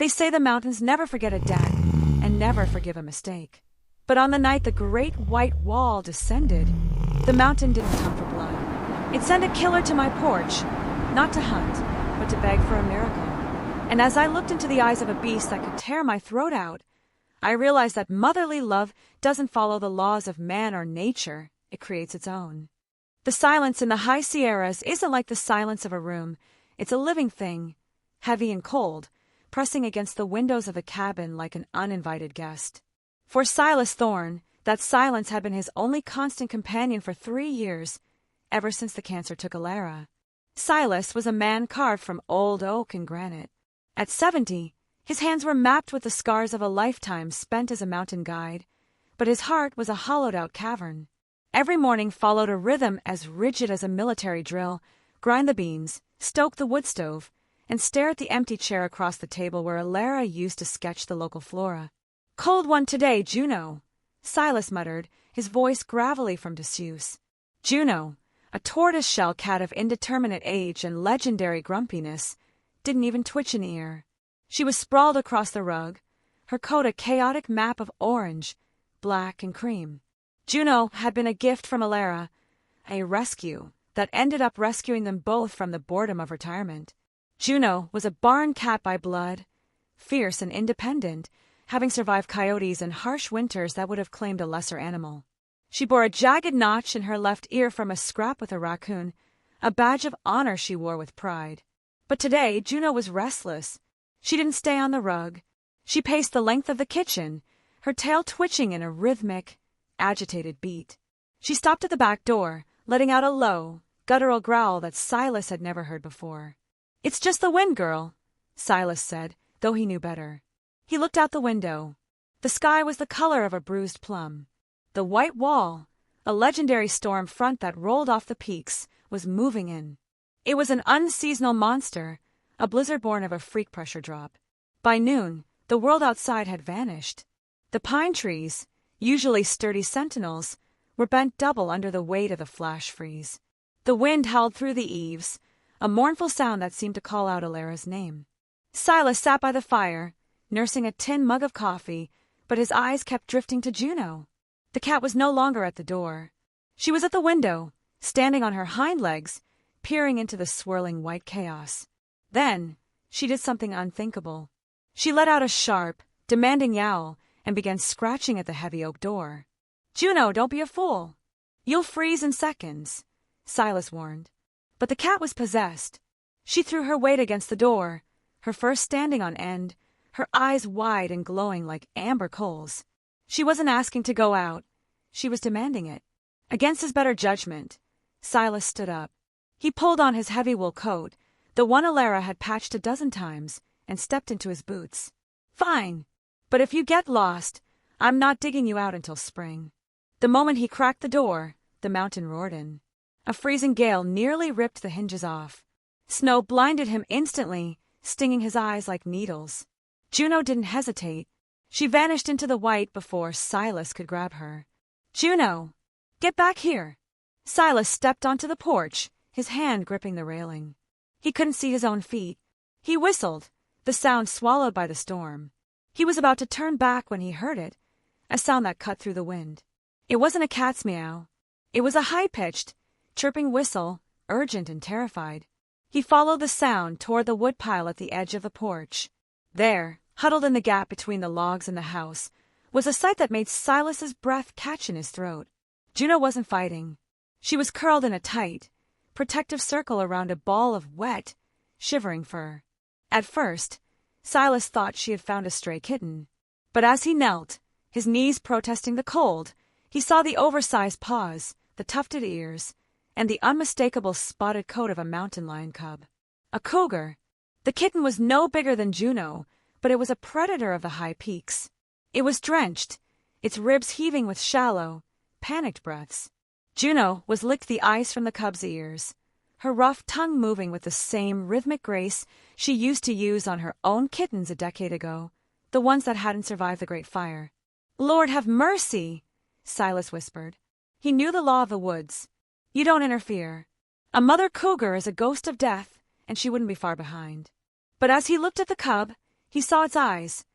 They say the mountains never forget a debt and never forgive a mistake. But on the night the great white wall descended, the mountain didn't come for blood. It sent a killer to my porch, not to hunt, but to beg for a miracle. And as I looked into the eyes of a beast that could tear my throat out, I realized that motherly love doesn't follow the laws of man or nature, it creates its own. The silence in the high Sierras isn't like the silence of a room. It's a living thing, heavy and cold, pressing against the windows of a cabin like an uninvited guest. For Silas Thorne, that silence had been his only constant companion for 3 years, ever since the cancer took Elara. Silas was a man carved from old oak and granite. At 70, his hands were mapped with the scars of a lifetime spent as a mountain guide, but his heart was a hollowed-out cavern. Every morning followed a rhythm as rigid as a military drill: grind the beans, stoke the wood stove, and stare at the empty chair across the table where Elara used to sketch the local flora. "Cold one today, Juno," Silas muttered, his voice gravelly from disuse. Juno, a tortoiseshell cat of indeterminate age and legendary grumpiness, didn't even twitch an ear. She was sprawled across the rug, her coat a chaotic map of orange, black, and cream. Juno had been a gift from Elara, a rescue that ended up rescuing them both from the boredom of retirement. Juno was a barn cat by blood, fierce and independent, having survived coyotes and harsh winters that would have claimed a lesser animal. She bore a jagged notch in her left ear from a scrap with a raccoon, a badge of honor she wore with pride. But today Juno was restless. She didn't stay on the rug. She paced the length of the kitchen, her tail twitching in a rhythmic, agitated beat. She stopped at the back door, letting out a low, guttural growl that Silas had never heard before. "It's just the wind, girl," Silas said, though he knew better. He looked out the window. The sky was the color of a bruised plum. The white wall, a legendary storm front that rolled off the peaks, was moving in. It was an unseasonal monster, a blizzard born of a freak pressure drop. By noon, the world outside had vanished. The pine trees, usually sturdy sentinels, were bent double under the weight of the flash freeze. The wind howled through the eaves, a mournful sound that seemed to call out Elara's name. Silas sat by the fire, nursing a tin mug of coffee, but his eyes kept drifting to Juno. The cat was no longer at the door. She was at the window, standing on her hind legs, peering into the swirling white chaos. Then, she did something unthinkable. She let out a sharp, demanding yowl and began scratching at the heavy oak door. "Juno, don't be a fool. You'll freeze in seconds," Silas warned. But the cat was possessed. She threw her weight against the door, her fur standing on end, her eyes wide and glowing like amber coals. She wasn't asking to go out. She was demanding it. Against his better judgment, Silas stood up. He pulled on his heavy wool coat, the one Elara had patched a dozen times, and stepped into his boots. "Fine. But if you get lost, I'm not digging you out until spring." The moment he cracked the door, the mountain roared in. A freezing gale nearly ripped the hinges off. Snow blinded him instantly, stinging his eyes like needles. Juno didn't hesitate. She vanished into the white before Silas could grab her. "Juno, get back here." Silas stepped onto the porch, his hand gripping the railing. He couldn't see his own feet. He whistled, the sound swallowed by the storm. He was about to turn back when he heard it, a sound that cut through the wind. It wasn't a cat's meow. It was a high-pitched, chirping whistle, urgent and terrified. He followed the sound toward the woodpile at the edge of the porch. There, huddled in the gap between the logs and the house, was a sight that made Silas's breath catch in his throat. Juno wasn't fighting. She was curled in a tight, protective circle around a ball of wet, shivering fur. At first, Silas thought she had found a stray kitten. But as he knelt, his knees protesting the cold, he saw the oversized paws, the tufted ears, and the unmistakable spotted coat of a mountain lion cub. A cougar. The kitten was no bigger than Juno, but it was a predator of the high peaks. It was drenched, its ribs heaving with shallow, panicked breaths. Juno was licked the ice from the cub's ears, her rough tongue moving with the same rhythmic grace she used to use on her own kittens a decade ago, the ones that hadn't survived the Great Fire. "Lord have mercy," Silas whispered. He knew the law of the woods. You don't interfere. A mother cougar is a ghost of death, and she wouldn't be far behind. But as he looked at the cub, He saw its eyes,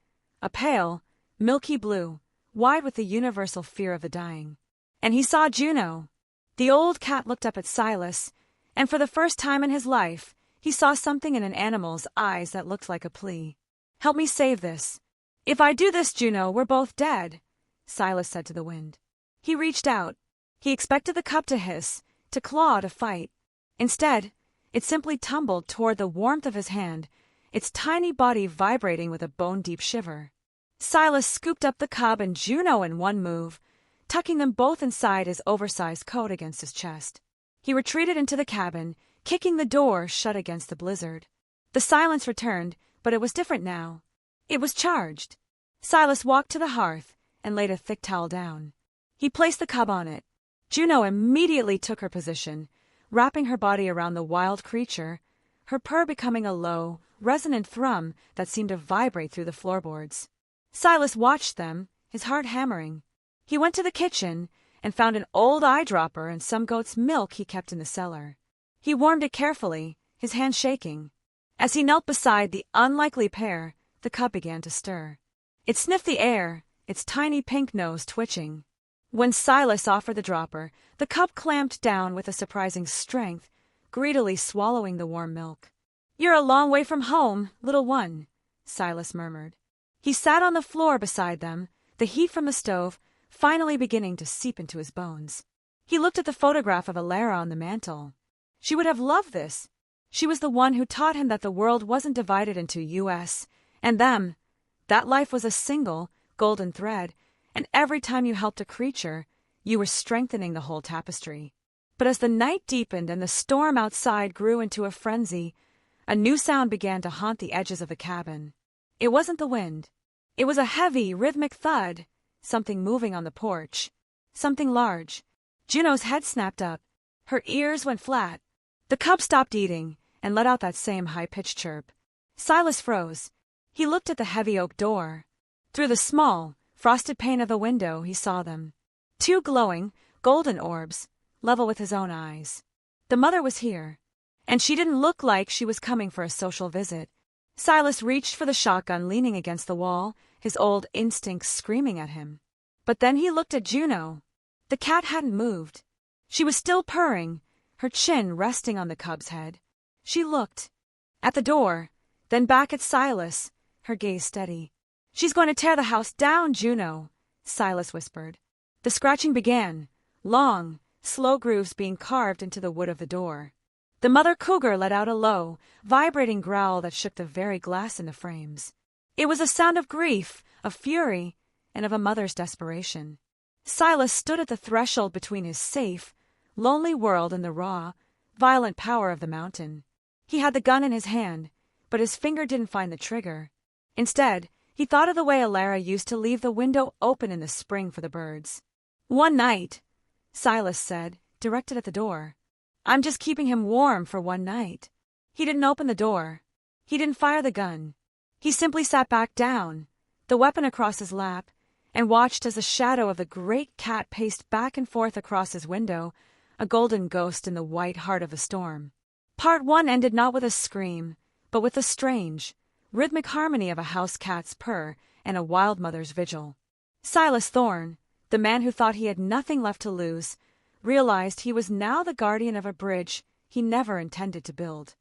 a pale, milky blue, wide with the universal fear of the dying. And he saw Juno. The old cat looked up at Silas, and for the first time in his life, he saw something in an animal's eyes that looked like a plea. "Help me save this. If I do this, Juno, we're both dead," Silas said to the wind. He reached out. He expected the cub to hiss, to claw, to fight. Instead, it simply tumbled toward the warmth of his hand, its tiny body vibrating with a bone-deep shiver. Silas scooped up the cub and Juno in one move, tucking them both inside his oversized coat against his chest. He retreated into the cabin, kicking the door shut against the blizzard. The silence returned, but it was different now. It was charged. Silas walked to the hearth and laid a thick towel down. He placed the cub on it. Juno immediately took her position, wrapping her body around the wild creature, her purr becoming a low, resonant thrum that seemed to vibrate through the floorboards. Silas watched them, his heart hammering. He went to the kitchen and found an old eyedropper and some goat's milk he kept in the cellar. He warmed it carefully, his hand shaking. As he knelt beside the unlikely pair, the cub began to stir. It sniffed the air, its tiny pink nose twitching. When Silas offered the dropper, the cub clamped down with a surprising strength, greedily swallowing the warm milk. "You're a long way from home, little one," Silas murmured. He sat on the floor beside them, the heat from the stove finally beginning to seep into his bones. He looked at the photograph of Elara on the mantel. She would have loved this. She was the one who taught him that the world wasn't divided into us and them. That life was a single, golden thread, and every time you helped a creature, you were strengthening the whole tapestry. But as the night deepened and the storm outside grew into a frenzy, a new sound began to haunt the edges of the cabin. It wasn't the wind. It was a heavy, rhythmic thud, something moving on the porch, something large. Juno's head snapped up. Her ears went flat. The cub stopped eating and let out that same high-pitched chirp. Silas froze. He looked at the heavy oak door. Through the small, frosted pane of the window, he saw them. Two glowing, golden orbs, level with his own eyes. The mother was here, and she didn't look like she was coming for a social visit. Silas reached for the shotgun leaning against the wall, his old instincts screaming at him. But then he looked at Juno. The cat hadn't moved. She was still purring, her chin resting on the cub's head. She looked at the door, then back at Silas, her gaze steady. "She's going to tear the house down, Juno," Silas whispered. The scratching began, long, slow grooves being carved into the wood of the door. The mother cougar let out a low, vibrating growl that shook the very glass in the frames. It was a sound of grief, of fury, and of a mother's desperation. Silas stood at the threshold between his safe, lonely world and the raw, violent power of the mountain. He had the gun in his hand, but his finger didn't find the trigger. Instead, he thought of the way Elara used to leave the window open in the spring for the birds. "One night," Silas said, directed at the door. "I'm just keeping him warm for one night." He didn't open the door. He didn't fire the gun. He simply sat back down, the weapon across his lap, and watched as the shadow of the great cat paced back and forth across his window, a golden ghost in the white heart of the storm. Part 1 ended not with a scream, but with the strange, rhythmic harmony of a house cat's purr and a wild mother's vigil. Silas Thorne, the man who thought he had nothing left to lose, realized he was now the guardian of a bridge he never intended to build.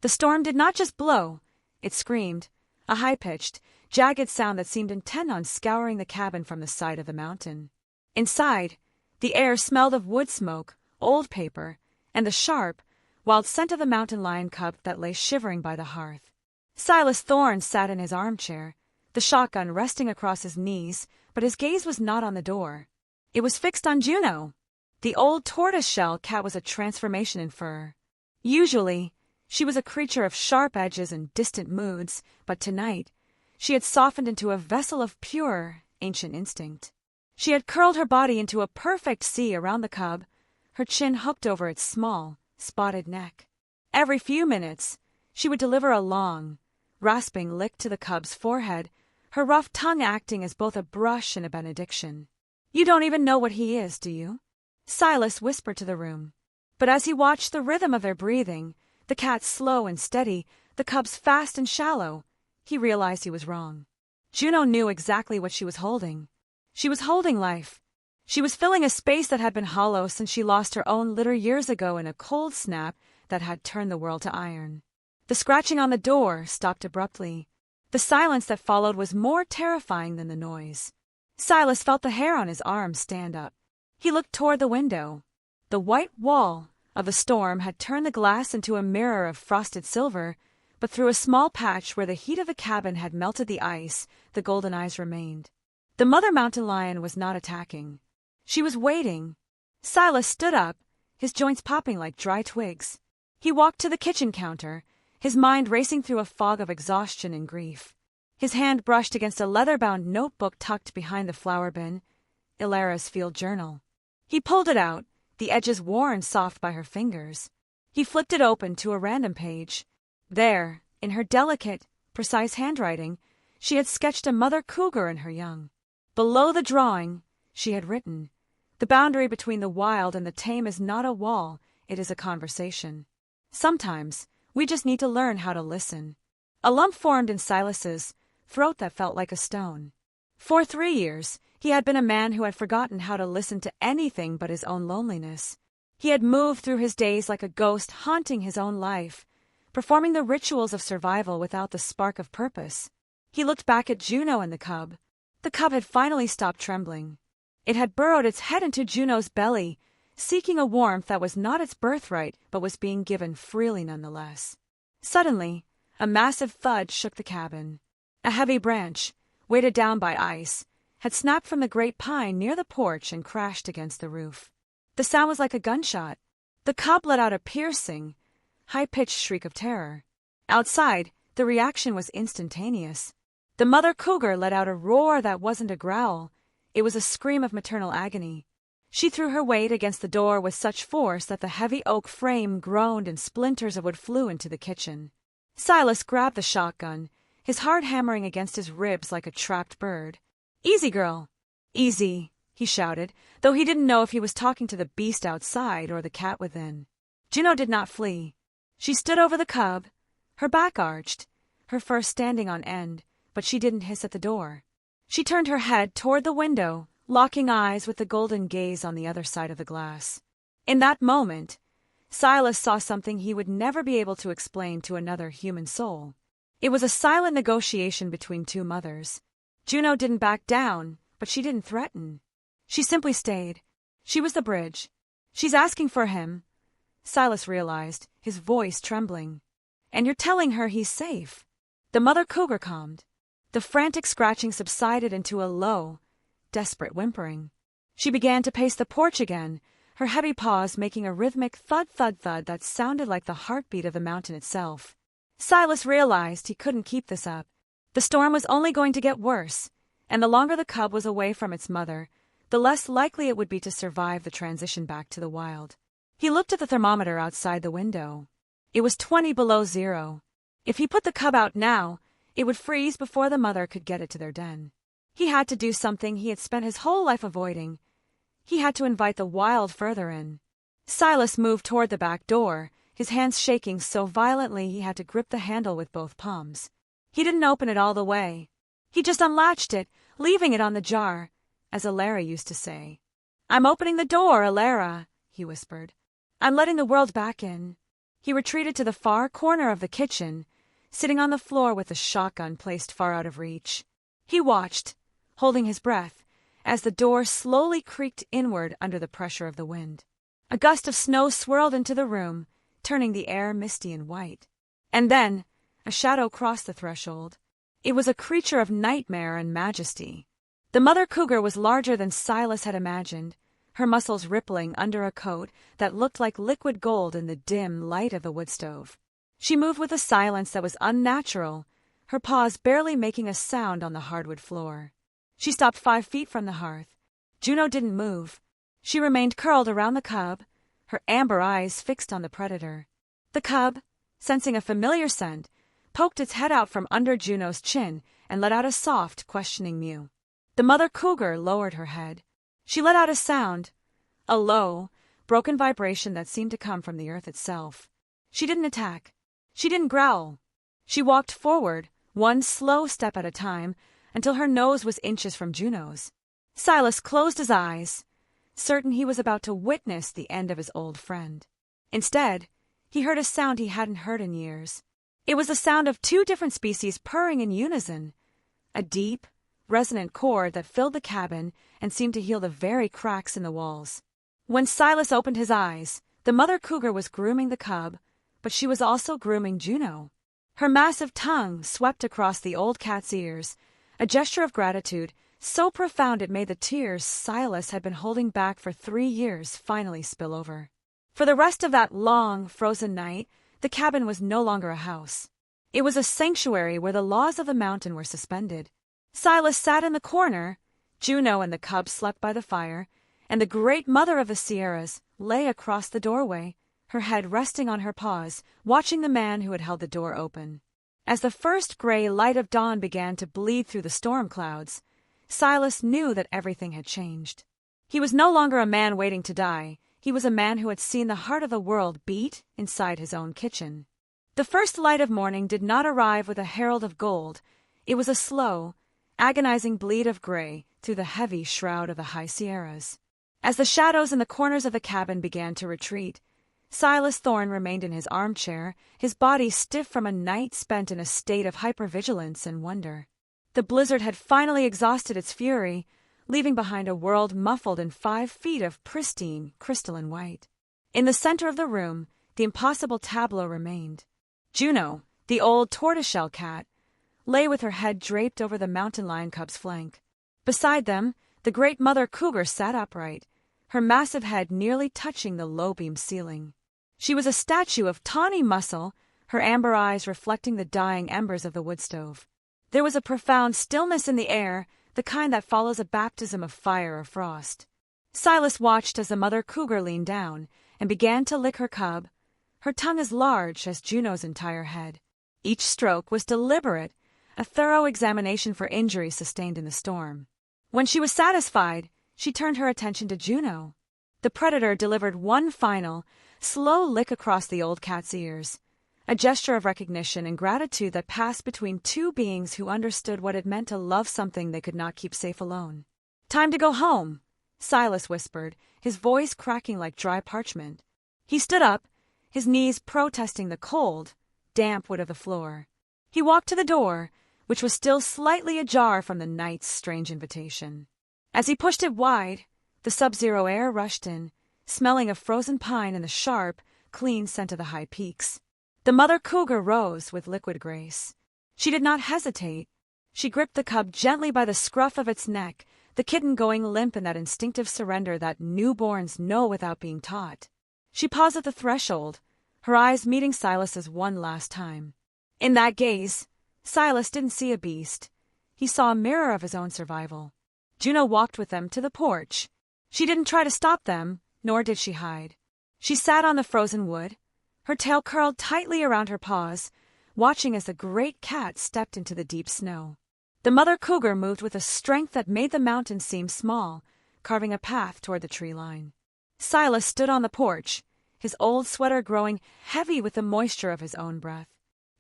The storm did not just blow, it screamed, a high-pitched, jagged sound that seemed intent on scouring the cabin from the side of the mountain. Inside, the air smelled of wood smoke, old paper, and the sharp, wild scent of the mountain lion cub that lay shivering by the hearth. Silas Thorne sat in his armchair, the shotgun resting across his knees, but his gaze was not on the door. It was fixed on Juno. The old tortoiseshell cat was a transformation in fur. Usually, she was a creature of sharp edges and distant moods, but tonight, she had softened into a vessel of pure, ancient instinct. She had curled her body into a perfect C around the cub, her chin hooked over its small, spotted neck. Every few minutes, she would deliver a long, rasping lick to the cub's forehead, her rough tongue acting as both a brush and a benediction. "You don't even know what he is, do you?" Silas whispered to the room. But as he watched the rhythm of their breathing, the cat's slow and steady, the cub's fast and shallow, he realized he was wrong. Juno knew exactly what she was holding. She was holding life. She was filling a space that had been hollow since she lost her own litter years ago in a cold snap that had turned the world to iron. The scratching on the door stopped abruptly. The silence that followed was more terrifying than the noise. Silas felt the hair on his arm stand up. He looked toward the window. The white wall of the storm had turned the glass into a mirror of frosted silver, but through a small patch where the heat of the cabin had melted the ice, the golden eyes remained. The mother mountain lion was not attacking. She was waiting. Silas stood up, his joints popping like dry twigs. He walked to the kitchen counter, his mind racing through a fog of exhaustion and grief. His hand brushed against a leather-bound notebook tucked behind the flower bin, Elara's field journal. He pulled it out, the edges worn soft by her fingers. He flipped it open to a random page. There, in her delicate, precise handwriting, she had sketched a mother cougar and her young. Below the drawing, she had written, "The boundary between the wild and the tame is not a wall, it is a conversation. Sometimes, we just need to learn how to listen." A lump formed in Silas's throat that felt like a stone. For 3 years, he had been a man who had forgotten how to listen to anything but his own loneliness. He had moved through his days like a ghost haunting his own life, performing the rituals of survival without the spark of purpose. He looked back at Juno and the cub. The cub had finally stopped trembling. It had burrowed its head into Juno's belly, seeking a warmth that was not its birthright but was being given freely nonetheless. Suddenly, a massive thud shook the cabin. A heavy branch, weighted down by ice, had snapped from the great pine near the porch and crashed against the roof. The sound was like a gunshot. The cub let out a piercing, high-pitched shriek of terror. Outside, the reaction was instantaneous. The mother cougar let out a roar that wasn't a growl. It was a scream of maternal agony. She threw her weight against the door with such force that the heavy oak frame groaned and splinters of wood flew into the kitchen. Silas grabbed the shotgun, his heart hammering against his ribs like a trapped bird. "Easy, girl. Easy," he shouted, though he didn't know if he was talking to the beast outside or the cat within. Juno did not flee. She stood over the cub, her back arched, her fur standing on end, but she didn't hiss at the door. She turned her head toward the window, locking eyes with the golden gaze on the other side of the glass. In that moment, Silas saw something he would never be able to explain to another human soul. It was a silent negotiation between two mothers. Juno didn't back down, but she didn't threaten. She simply stayed. She was the bridge. "She's asking for him," Silas realized, his voice trembling. "And you're telling her he's safe." The mother cougar calmed. The frantic scratching subsided into a low, desperate whimpering. She began to pace the porch again, her heavy paws making a rhythmic thud-thud-thud that sounded like the heartbeat of the mountain itself. Silas realized he couldn't keep this up. The storm was only going to get worse, and the longer the cub was away from its mother, the less likely it would be to survive the transition back to the wild. He looked at the thermometer outside the window. It was 20 below zero. If he put the cub out now, it would freeze before the mother could get it to their den. He had to do something he had spent his whole life avoiding. He had to invite the wild further in. Silas moved toward the back door, his hands shaking so violently he had to grip the handle with both palms. He didn't open it all the way. He just unlatched it, leaving it on the jar, as Elara used to say. "I'm opening the door, Elara," he whispered. "I'm letting the world back in." He retreated to the far corner of the kitchen, sitting on the floor with the shotgun placed far out of reach. He watched, holding his breath, as the door slowly creaked inward under the pressure of the wind. A gust of snow swirled into the room, turning the air misty and white. And then, a shadow crossed the threshold. It was a creature of nightmare and majesty. The mother cougar was larger than Silas had imagined, her muscles rippling under a coat that looked like liquid gold in the dim light of the wood stove. She moved with a silence that was unnatural, her paws barely making a sound on the hardwood floor. She stopped 5 feet from the hearth. Juno didn't move. She remained curled around the cub, her amber eyes fixed on the predator. The cub, sensing a familiar scent, poked its head out from under Juno's chin and let out a soft, questioning mew. The mother cougar lowered her head. She let out a sound, a low, broken vibration that seemed to come from the earth itself. She didn't attack. She didn't growl. She walked forward, one slow step at a time, until her nose was inches from Juno's. Silas closed his eyes, certain he was about to witness the end of his old friend. Instead, he heard a sound he hadn't heard in years. It was the sound of two different species purring in unison, a deep, resonant chord that filled the cabin and seemed to heal the very cracks in the walls. When Silas opened his eyes, the mother cougar was grooming the cub, but she was also grooming Juno. Her massive tongue swept across the old cat's ears, a gesture of gratitude so profound it made the tears Silas had been holding back for 3 years finally spill over. For the rest of that long, frozen night, the cabin was no longer a house. It was a sanctuary where the laws of the mountain were suspended. Silas sat in the corner, Juno and the cub slept by the fire, and the great mother of the Sierras lay across the doorway, her head resting on her paws, watching the man who had held the door open. As the first gray light of dawn began to bleed through the storm clouds, Silas knew that everything had changed. He was no longer a man waiting to die. He was a man who had seen the heart of the world beat inside his own kitchen. The first light of morning did not arrive with a herald of gold. It was a slow, agonizing bleed of gray through the heavy shroud of the high Sierras. As the shadows in the corners of the cabin began to retreat, Silas Thorne remained in his armchair, his body stiff from a night spent in a state of hypervigilance and wonder. The blizzard had finally exhausted its fury, leaving behind a world muffled in 5 feet of pristine, crystalline white. In the center of the room, the impossible tableau remained. Juno, the old tortoiseshell cat, lay with her head draped over the mountain lion cub's flank. Beside them, the great mother cougar sat upright, her massive head nearly touching the low-beam ceiling. She was a statue of tawny muscle, her amber eyes reflecting the dying embers of the wood stove. There was a profound stillness in the air, the kind that follows a baptism of fire or frost. Silas watched as the mother cougar leaned down and began to lick her cub, her tongue as large as Juno's entire head. Each stroke was deliberate, a thorough examination for injuries sustained in the storm. When she was satisfied, she turned her attention to Juno. The predator delivered one final, slow lick across the old cat's ears, a gesture of recognition and gratitude that passed between two beings who understood what it meant to love something they could not keep safe alone. "Time to go home," Silas whispered, his voice cracking like dry parchment. He stood up, his knees protesting the cold, damp wood of the floor. He walked to the door, which was still slightly ajar from the night's strange invitation. As he pushed it wide, the sub-zero air rushed in, smelling of frozen pine and the sharp, clean scent of the high peaks. The mother cougar rose with liquid grace. She did not hesitate. She gripped the cub gently by the scruff of its neck, the kitten going limp in that instinctive surrender that newborns know without being taught. She paused at the threshold, her eyes meeting Silas's one last time. In that gaze, Silas didn't see a beast. He saw a mirror of his own survival. Juno walked with them to the porch. She didn't try to stop them, nor did she hide. She sat on the frozen wood, her tail curled tightly around her paws, watching as the great cat stepped into the deep snow. The mother cougar moved with a strength that made the mountain seem small, carving a path toward the tree line. Silas stood on the porch, his old sweater growing heavy with the moisture of his own breath.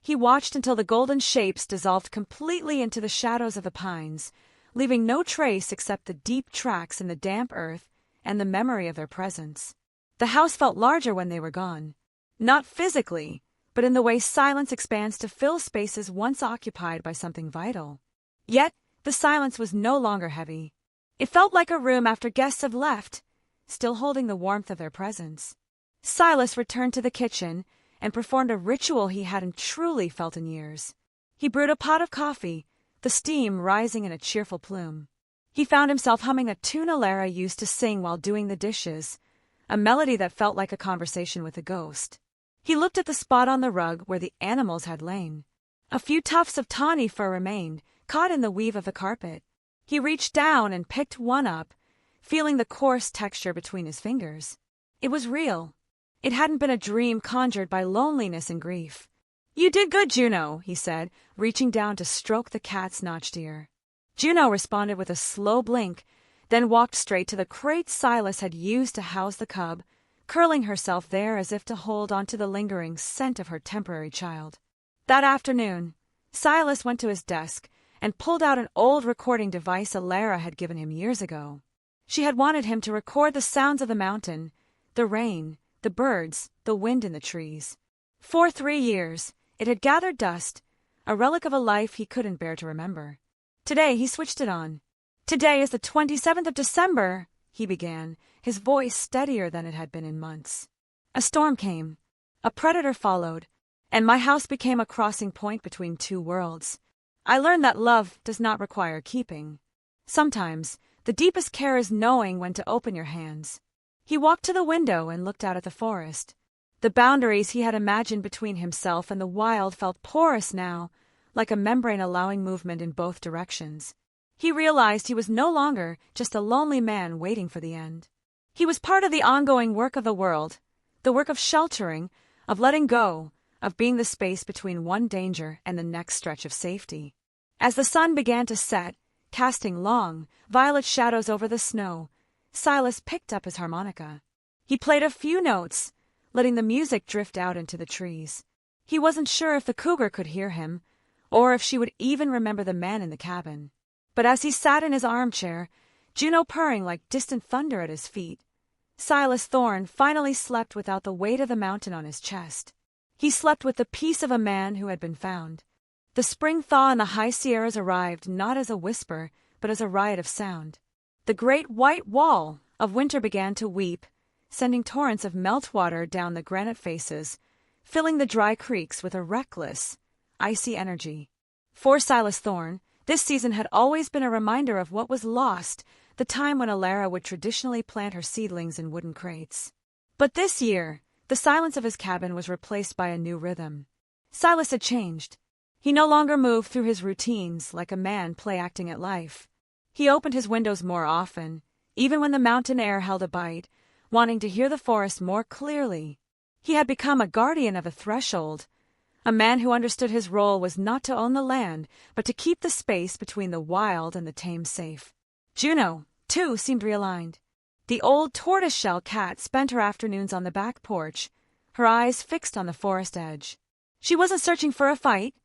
He watched until the golden shapes dissolved completely into the shadows of the pines, leaving no trace except the deep tracks in the damp earth and the memory of their presence. The house felt larger when they were gone. Not physically, but in the way silence expands to fill spaces once occupied by something vital. Yet, the silence was no longer heavy. It felt like a room after guests have left, still holding the warmth of their presence. Silas returned to the kitchen and performed a ritual he hadn't truly felt in years. He brewed a pot of coffee, the steam rising in a cheerful plume. He found himself humming a tune Elara used to sing while doing the dishes, a melody that felt like a conversation with a ghost. He looked at the spot on the rug where the animals had lain. A few tufts of tawny fur remained, caught in the weave of the carpet. He reached down and picked one up, feeling the coarse texture between his fingers. It was real. It hadn't been a dream conjured by loneliness and grief. "You did good, Juno," he said, reaching down to stroke the cat's notched ear. Juno responded with a slow blink, then walked straight to the crate Silas had used to house the cub, curling herself there as if to hold onto the lingering scent of her temporary child. That afternoon, Silas went to his desk and pulled out an old recording device Elara had given him years ago. She had wanted him to record the sounds of the mountain, the rain, the birds, the wind in the trees. For 3 years, it had gathered dust, a relic of a life he couldn't bear to remember. Today he switched it on. "Today is the 27th of December, he began, his voice steadier than it had been in months. "A storm came. A predator followed, and my house became a crossing point between two worlds. I learned that love does not require keeping. Sometimes, the deepest care is knowing when to open your hands." He walked to the window and looked out at the forest. The boundaries he had imagined between himself and the wild felt porous now, like a membrane allowing movement in both directions. He realized he was no longer just a lonely man waiting for the end. He was part of the ongoing work of the world, the work of sheltering, of letting go, of being the space between one danger and the next stretch of safety. As the sun began to set, casting long, violet shadows over the snow, Silas picked up his harmonica. He played a few notes, letting the music drift out into the trees. He wasn't sure if the cougar could hear him, or if she would even remember the man in the cabin. But as he sat in his armchair, Juno purring like distant thunder at his feet, Silas Thorne finally slept without the weight of the mountain on his chest. He slept with the peace of a man who had been found. The spring thaw in the high Sierras arrived not as a whisper, but as a riot of sound. The great white wall of winter began to weep, sending torrents of meltwater down the granite faces, filling the dry creeks with a reckless, icy energy. For Silas Thorne, this season had always been a reminder of what was lost, the time when Elara would traditionally plant her seedlings in wooden crates. But this year, the silence of his cabin was replaced by a new rhythm. Silas had changed. He no longer moved through his routines like a man play-acting at life. He opened his windows more often, even when the mountain air held a bite, wanting to hear the forest more clearly. He had become a guardian of a threshold, a man who understood his role was not to own the land, but to keep the space between the wild and the tame safe. Juno, too, seemed realigned. The old tortoiseshell cat spent her afternoons on the back porch, her eyes fixed on the forest edge. She wasn't searching for a fight.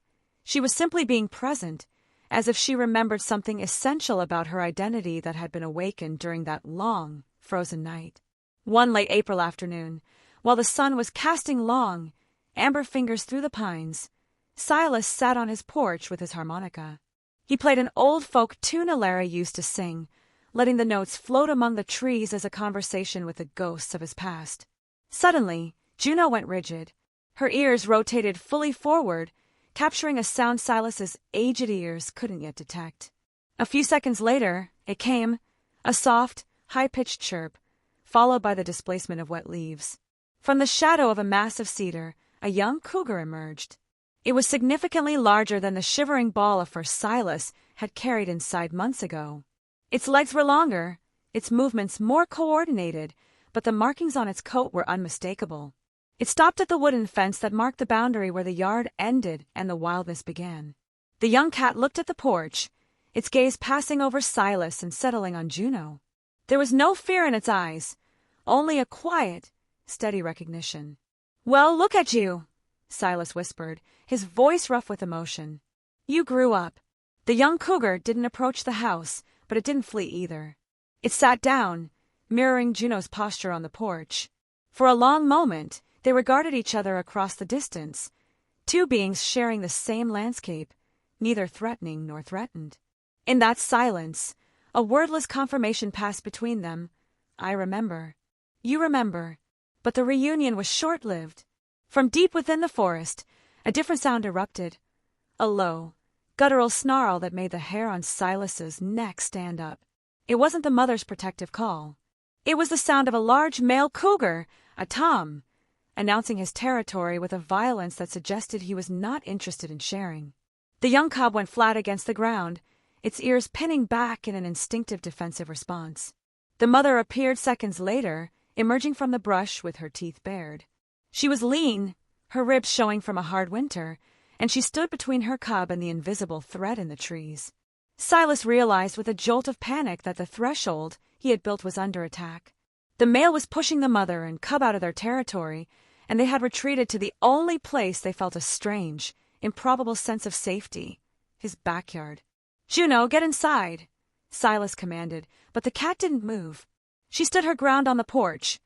She was simply being present, as if she remembered something essential about her identity that had been awakened during that long, frozen night. One late April afternoon, while the sun was casting long, amber fingers through the pines, Silas sat on his porch with his harmonica. He played an old folk tune Elara used to sing, letting the notes float among the trees as a conversation with the ghosts of his past. Suddenly, Juno went rigid. Her ears rotated fully forward, capturing a sound Silas's aged ears couldn't yet detect. A few seconds later, it came, a soft, high-pitched chirp, followed by the displacement of wet leaves. From the shadow of a massive cedar, a young cougar emerged. It was significantly larger than the shivering ball of fur Silas had carried inside months ago. Its legs were longer, its movements more coordinated, but the markings on its coat were unmistakable. It stopped at the wooden fence that marked the boundary where the yard ended and the wildness began. The young cat looked at the porch, its gaze passing over Silas and settling on Juno. There was no fear in its eyes, only a quiet, steady recognition. "Well, look at you," Silas whispered, his voice rough with emotion. "You grew up." The young cougar didn't approach the house, but it didn't flee either. It sat down, mirroring Juno's posture on the porch. For a long moment, they regarded each other across the distance, two beings sharing the same landscape, neither threatening nor threatened. In that silence, a wordless confirmation passed between them. "I remember. You remember." But the reunion was short-lived. From deep within the forest, a different sound erupted, a low, guttural snarl that made the hair on Silas's neck stand up. It wasn't the mother's protective call. It was the sound of a large male cougar, a tame, announcing his territory with a violence that suggested he was not interested in sharing. The young cub went flat against the ground, its ears pinning back in an instinctive defensive response. The mother appeared seconds later, emerging from the brush with her teeth bared. She was lean, her ribs showing from a hard winter, and she stood between her cub and the invisible threat in the trees. Silas realized with a jolt of panic that the threshold he had built was under attack. The male was pushing the mother and cub out of their territory, and they had retreated to the only place they felt a strange, improbable sense of safety, his backyard. "Juno, get inside," Silas commanded, but the cat didn't move. She stood her ground on the porch,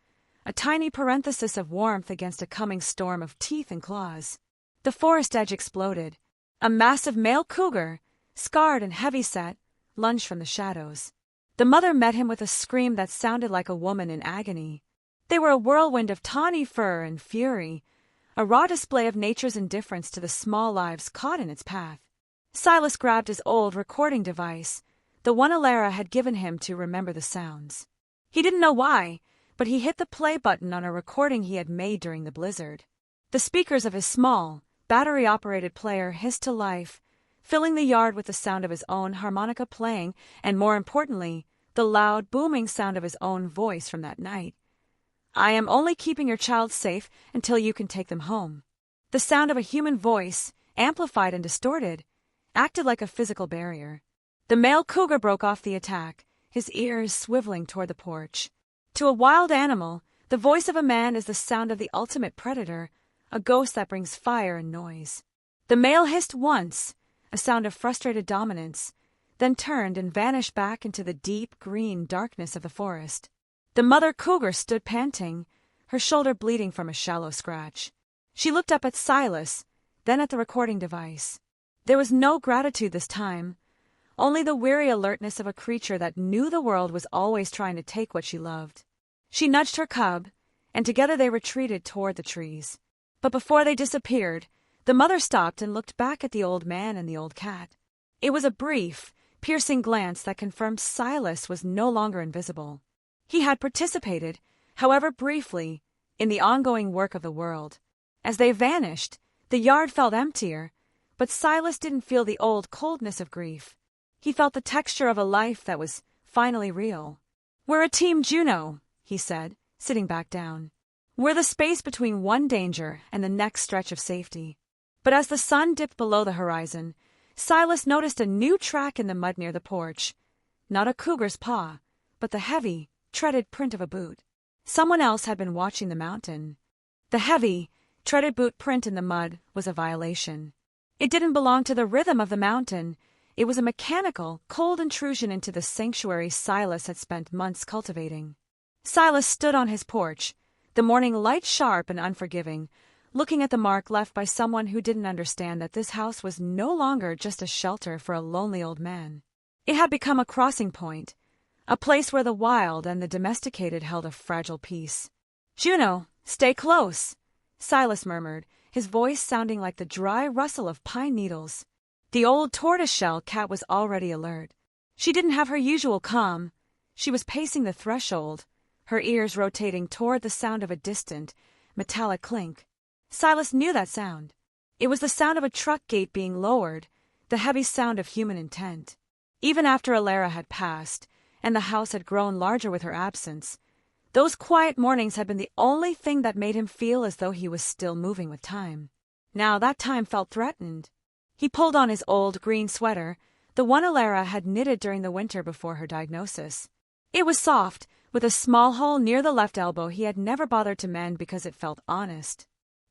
a tiny parenthesis of warmth against a coming storm of teeth and claws. The forest edge exploded. A massive male cougar, scarred and heavy-set, lunged from the shadows. The mother met him with a scream that sounded like a woman in agony. They were a whirlwind of tawny fur and fury, a raw display of nature's indifference to the small lives caught in its path. Silas grabbed his old recording device, the one Elara had given him to remember the sounds. He didn't know why, but he hit the play button on a recording he had made during the blizzard. The speakers of his small, battery-operated player hissed to life, filling the yard with the sound of his own harmonica playing and, more importantly, the loud, booming sound of his own voice from that night. "I am only keeping your child safe until you can take them home." The sound of a human voice, amplified and distorted, acted like a physical barrier. The male cougar broke off the attack, his ears swiveling toward the porch. To a wild animal, the voice of a man is the sound of the ultimate predator, a ghost that brings fire and noise. The male hissed once, a sound of frustrated dominance, then turned and vanished back into the deep green darkness of the forest. The mother cougar stood panting, her shoulder bleeding from a shallow scratch. She looked up at Silas, then at the recording device. There was no gratitude this time, only the weary alertness of a creature that knew the world was always trying to take what she loved. She nudged her cub, and together they retreated toward the trees. But before they disappeared, the mother stopped and looked back at the old man and the old cat. It was a brief, piercing glance that confirmed Silas was no longer invisible. He had participated, however briefly, in the ongoing work of the world. As they vanished, the yard felt emptier, but Silas didn't feel the old coldness of grief. He felt the texture of a life that was finally real. "We're a team Juno," he said, sitting back down. "We're the space between one danger and the next stretch of safety." But as the sun dipped below the horizon, Silas noticed a new track in the mud near the porch. Not a cougar's paw, but the heavy, treaded print of a boot. Someone else had been watching the mountain. The heavy, treaded boot print in the mud was a violation. It didn't belong to the rhythm of the mountain. It was a mechanical, cold intrusion into the sanctuary Silas had spent months cultivating. Silas stood on his porch, the morning light sharp and unforgiving, looking at the mark left by someone who didn't understand that this house was no longer just a shelter for a lonely old man. It had become a crossing point, a place where the wild and the domesticated held a fragile peace. "Juno, stay close," Silas murmured, his voice sounding like the dry rustle of pine needles. The old tortoiseshell cat was already alert. She didn't have her usual calm. She was pacing the threshold, her ears rotating toward the sound of a distant, metallic clink. Silas knew that sound. It was the sound of a truck gate being lowered, the heavy sound of human intent. Even after Elara had passed, and the house had grown larger with her absence, those quiet mornings had been the only thing that made him feel as though he was still moving with time. Now that time felt threatened. He pulled on his old green sweater, the one Elara had knitted during the winter before her diagnosis. It was soft, with a small hole near the left elbow he had never bothered to mend because it felt honest.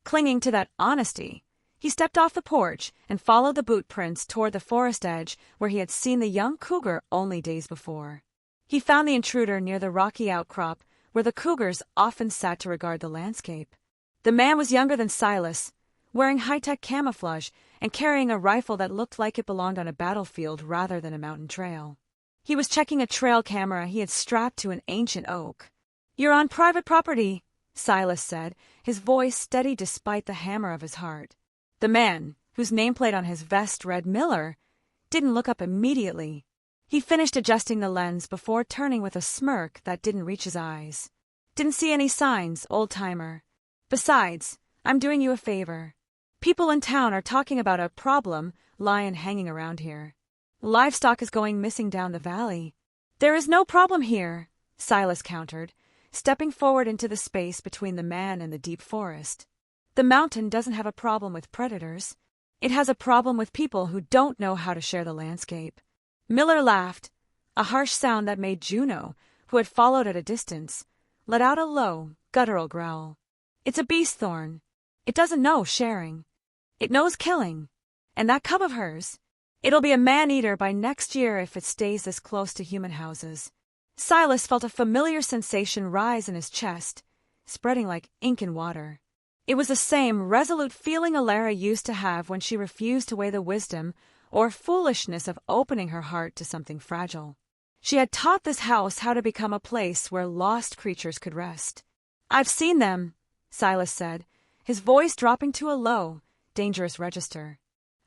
Clinging to that honesty, he stepped off the porch and followed the boot prints toward the forest edge where he had seen the young cougar only days before. He found the intruder near the rocky outcrop where the cougars often sat to regard the landscape. The man was younger than Silas, wearing high-tech camouflage and carrying a rifle that looked like it belonged on a battlefield rather than a mountain trail. He was checking a trail camera he had strapped to an ancient oak. "You're on private property," Silas said, his voice steady despite the hammer of his heart. The man, whose nameplate on his vest read Miller, didn't look up immediately. He finished adjusting the lens before turning with a smirk that didn't reach his eyes. "Didn't see any signs, old-timer. Besides, I'm doing you a favor. People in town are talking about a problem lion hanging around here. Livestock is going missing down the valley." "There is no problem here," Silas countered, stepping forward into the space between the man and the deep forest. "The mountain doesn't have a problem with predators. It has a problem with people who don't know how to share the landscape." Miller laughed, a harsh sound that made Juno, who had followed at a distance, let out a low, guttural growl. "It's a beast, Thorne. It doesn't know sharing. It knows killing." And that cub of hers? It'll be a man-eater by next year if it stays this close to human houses. Silas felt a familiar sensation rise in his chest, spreading like ink in water. It was the same resolute feeling Elara used to have when she refused to weigh the wisdom or foolishness of opening her heart to something fragile. She had taught this house how to become a place where lost creatures could rest. "I've seen them," Silas said, his voice dropping to a low, dangerous register.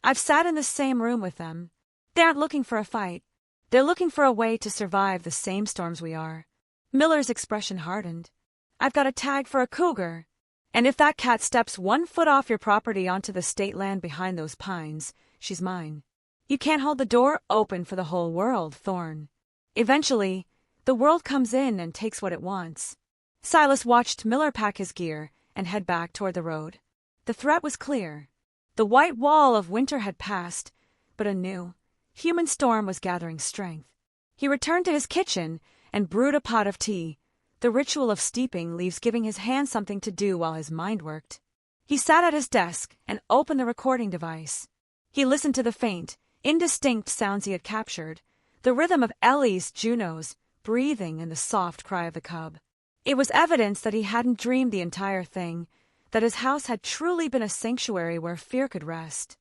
"I've sat in the same room with them. They aren't looking for a fight. They're looking for a way to survive the same storms we are." Miller's expression hardened. "I've got a tag for a cougar. And if that cat steps 1 foot off your property onto the state land behind those pines, she's mine. You can't hold the door open for the whole world, Thorne. Eventually, the world comes in and takes what it wants." Silas watched Miller pack his gear and head back toward the road. The threat was clear. The white wall of winter had passed, but a new, human storm was gathering strength. He returned to his kitchen and brewed a pot of tea, the ritual of steeping leaves giving his hands something to do while his mind worked. He sat at his desk and opened the recording device. He listened to the faint, indistinct sounds he had captured, the rhythm of Ellie's, Juno's, breathing and the soft cry of the cub. It was evidence that he hadn't dreamed the entire thing, that his house had truly been a sanctuary where fear could rest.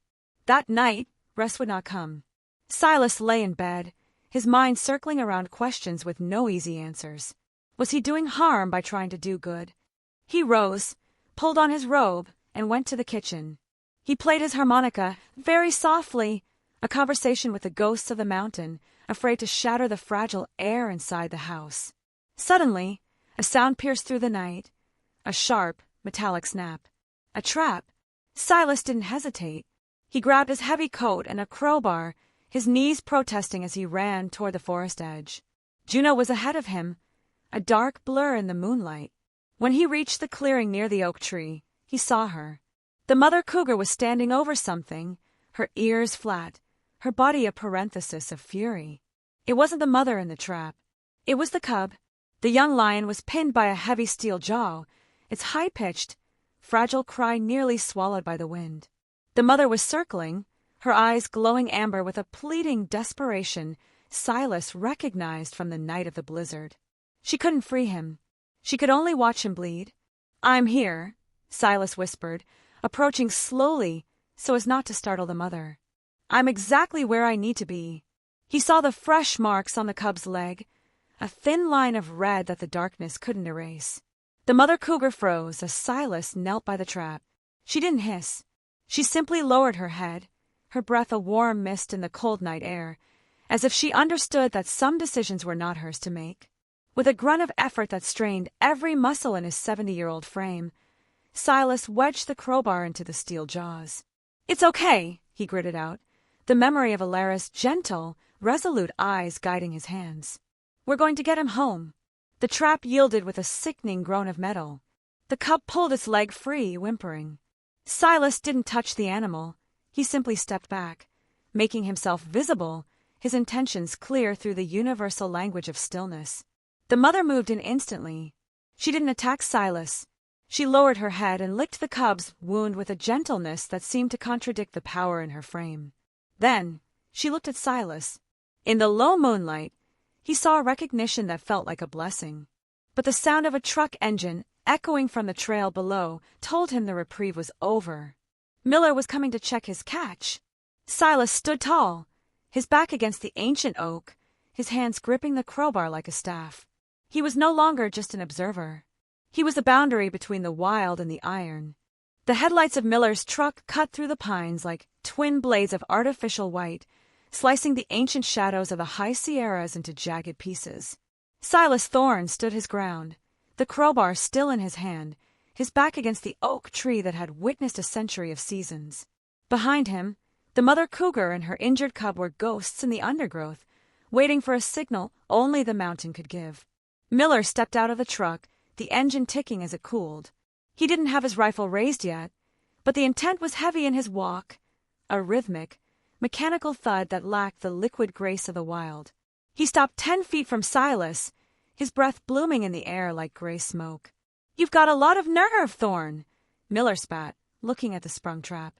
That night, rest would not come. Silas lay in bed, his mind circling around questions with no easy answers. Was he doing harm by trying to do good? He rose, pulled on his robe, and went to the kitchen. He played his harmonica, very softly, a conversation with the ghosts of the mountain, afraid to shatter the fragile air inside the house. Suddenly, a sound pierced through the night, a sharp, metallic snap. A trap. Silas didn't hesitate. He grabbed his heavy coat and a crowbar, his knees protesting as he ran toward the forest edge. Juno was ahead of him, a dark blur in the moonlight. When he reached the clearing near the oak tree, he saw her. The mother cougar was standing over something, her ears flat, her body a parenthesis of fury. It wasn't the mother in the trap. It was the cub. The young lion was pinned by a heavy steel jaw, its high-pitched, fragile cry nearly swallowed by the wind. The mother was circling, her eyes glowing amber with a pleading desperation Silas recognized from the night of the blizzard. She couldn't free him. She could only watch him bleed. "I'm here," Silas whispered, approaching slowly so as not to startle the mother. "I'm exactly where I need to be." He saw the fresh marks on the cub's leg, a thin line of red that the darkness couldn't erase. The mother cougar froze as Silas knelt by the trap. She didn't hiss. She simply lowered her head, her breath a warm mist in the cold night air, as if she understood that some decisions were not hers to make. With a grunt of effort that strained every muscle in his 70-year-old frame, Silas wedged the crowbar into the steel jaws. "It's okay," he gritted out, the memory of Elara's gentle, resolute eyes guiding his hands. "We're going to get him home." The trap yielded with a sickening groan of metal. The cub pulled its leg free, whimpering. Silas didn't touch the animal. He simply stepped back, making himself visible, his intentions clear through the universal language of stillness. The mother moved in instantly. She didn't attack Silas. She lowered her head and licked the cub's wound with a gentleness that seemed to contradict the power in her frame. Then she looked at Silas. In the low moonlight, he saw a recognition that felt like a blessing. But the sound of a truck engine, echoing from the trail below, told him the reprieve was over. Miller was coming to check his catch. Silas stood tall, his back against the ancient oak, his hands gripping the crowbar like a staff. He was no longer just an observer. He was the boundary between the wild and the iron. The headlights of Miller's truck cut through the pines like twin blades of artificial white, slicing the ancient shadows of the high Sierras into jagged pieces. Silas Thorne stood his ground, the crowbar still in his hand, his back against the oak tree that had witnessed a century of seasons. Behind him, the mother cougar and her injured cub were ghosts in the undergrowth, waiting for a signal only the mountain could give. Miller stepped out of the truck, the engine ticking as it cooled. He didn't have his rifle raised yet, but the intent was heavy in his walk, a rhythmic, mechanical thud that lacked the liquid grace of the wild. He stopped 10 feet from Silas, his breath blooming in the air like gray smoke. "You've got a lot of nerve, Thorne," Miller spat, looking at the sprung trap.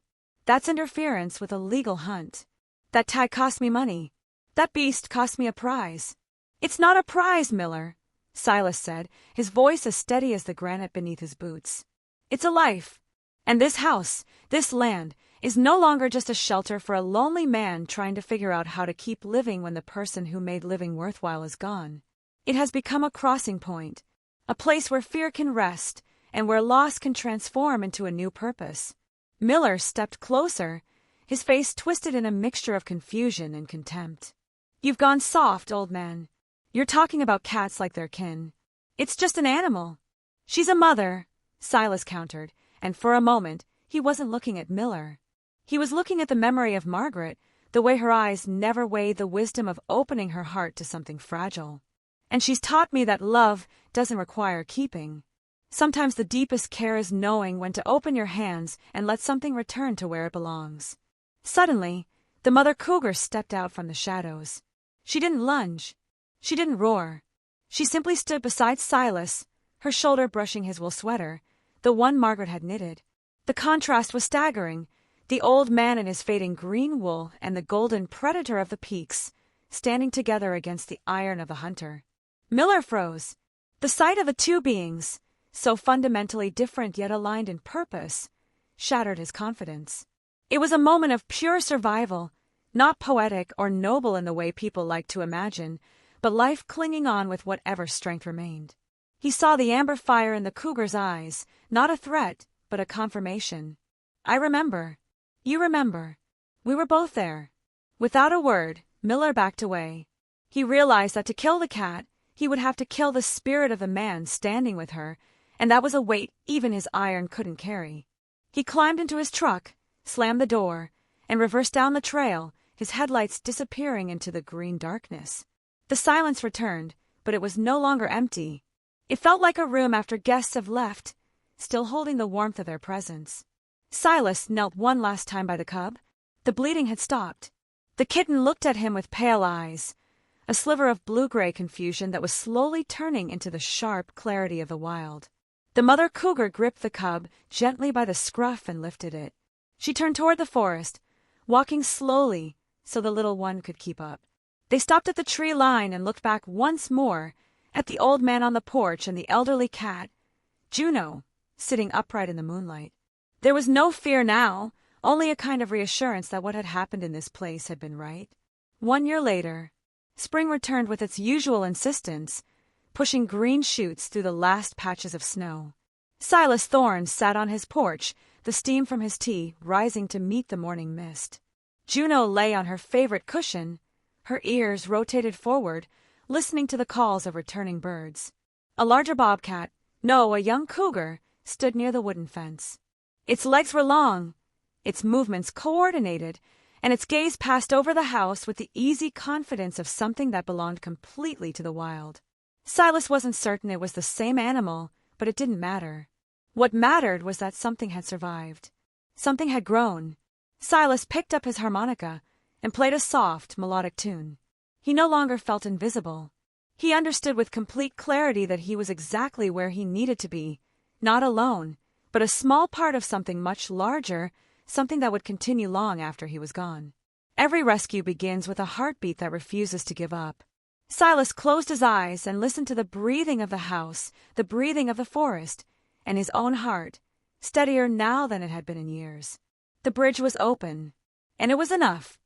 That's interference with a legal hunt. That tag cost me money. That beast cost me a prize. It's not a prize, Miller, Silas said, his voice as steady as the granite beneath his boots. It's a life. And this house, this land, is no longer just a shelter for a lonely man trying to figure out how to keep living when the person who made living worthwhile is gone. It has become a crossing point, a place where fear can rest and where loss can transform into a new purpose. Miller stepped closer, his face twisted in a mixture of confusion and contempt. You've gone soft, old man. You're talking about cats like they're kin. It's just an animal. She's a mother, Silas countered, and for a moment he wasn't looking at Miller. He was looking at the memory of Margaret, the way her eyes never weighed the wisdom of opening her heart to something fragile. And she's taught me that love doesn't require keeping. Sometimes the deepest care is knowing when to open your hands and let something return to where it belongs. Suddenly, the mother cougar stepped out from the shadows. She didn't lunge. She didn't roar. She simply stood beside Silas, her shoulder brushing his wool sweater, the one Margaret had knitted. The contrast was staggering, the old man in his fading green wool and the golden predator of the peaks, standing together against the iron of the hunter. Miller froze. The sight of the two beings, so fundamentally different yet aligned in purpose, shattered his confidence. It was a moment of pure survival, not poetic or noble in the way people like to imagine, but life clinging on with whatever strength remained. He saw the amber fire in the cougar's eyes, not a threat, but a confirmation. I remember. You remember. We were both there. Without a word, Miller backed away. He realized that to kill the cat, he would have to kill the spirit of the man standing with her, and that was a weight even his iron couldn't carry. He climbed into his truck, slammed the door, and reversed down the trail, his headlights disappearing into the green darkness. The silence returned, but it was no longer empty. It felt like a room after guests have left, still holding the warmth of their presence. Silas knelt one last time by the cub. The bleeding had stopped. The kitten looked at him with pale eyes, a sliver of blue-gray confusion that was slowly turning into the sharp clarity of the wild. The mother cougar gripped the cub gently by the scruff and lifted it. She turned toward the forest, walking slowly so the little one could keep up. They stopped at the tree line and looked back once more at the old man on the porch and the elderly cat, Juno, sitting upright in the moonlight. There was no fear now, only a kind of reassurance that what had happened in this place had been right. 1 year later, spring returned with its usual insistence, pushing green shoots through the last patches of snow. Silas Thorne sat on his porch, the steam from his tea rising to meet the morning mist. Juno lay on her favorite cushion, her ears rotated forward, listening to the calls of returning birds. A larger bobcat, no, a young cougar, stood near the wooden fence. Its legs were long, its movements coordinated, and its gaze passed over the house with the easy confidence of something that belonged completely to the wild. Silas wasn't certain it was the same animal, but it didn't matter. What mattered was that something had survived. Something had grown. Silas picked up his harmonica and played a soft, melodic tune. He no longer felt invisible. He understood with complete clarity that he was exactly where he needed to be, not alone, but a small part of something much larger, something that would continue long after he was gone. Every rescue begins with a heartbeat that refuses to give up. Silas closed his eyes and listened to the breathing of the house, the breathing of the forest, and his own heart, steadier now than it had been in years. The bridge was open, and it was enough.